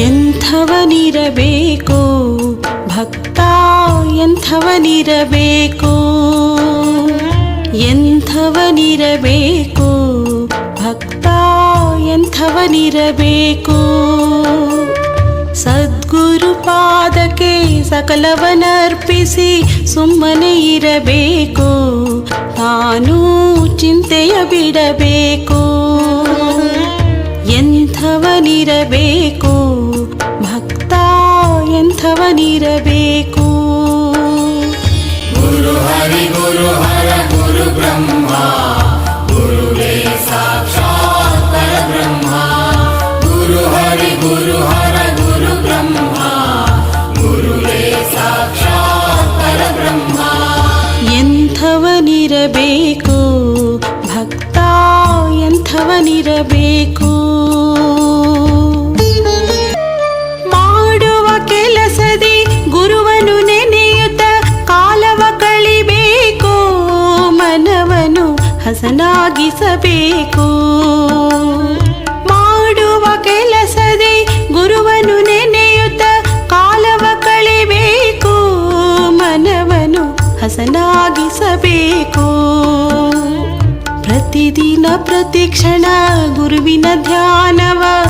ಎಂಥವನಿರಬೇಕು ಭಕ್ತ, ಎಂಥವನಿರಬೇಕು, ಎಂಥವನಿರಬೇಕು ಭಕ್ತ, ಎಂಥವನಿರಬೇಕು. ಸದ್ಗುರು ಪಾದಕ್ಕೆ ಸಕಲವನರ್ಪಿಸಿ ಸುಮ್ಮನೆ ಇರಬೇಕು, ತಾನೂ ಚಿಂತೆಯ ಬಿಡಬೇಕು. ಎಂಥವನಿರಬೇಕು ಭಕ್ತ, ಎಂಥವನಿರಬೇಕು. ಗುರು ಹರಿ ಗುರು ಹರ ಗುರು ಬ್ರಹ್ಮ, ಗುರುವೇ ಸಾಕ್ಷಾತ್ ಪರಬ್ರಹ್ಮ. ಗುರು ಹರಿ ಗುರು ಹರ ಗುರು ಬ್ರಹ್ಮ, ಗುರುವೇ ಸಾಕ್ಷಾತ್ ಪರಬ್ರಹ್ಮ. ಎಂಥವನಿರಬೇಕು ಭಕ್ತ, ಎಂಥವನಿರಬೇಕು. ಮಾಡುವ ಕೆಲಸದಿ ಗುರುವನು ನೆನೆಯುತ್ತ ಕಾಲವ ಕಳಿಬೇಕು, ಮನವನು ಹಸನಾಗಿಸಬೇಕು. ಮಾಡುವ ಕೆಲಸದಿ ಗುರುವನು ನೆನೆಯುತ್ತ ಕಾಲವ ಕಳಿಬೇಕು, ಮನವನು ಹಸನಾಗಿಸಬೇಕು. ಪ್ರತಿದಿನ ಪ್ರತಿಕ್ಷಣ ಗುರುವಿನ ಧ್ಯಾನವ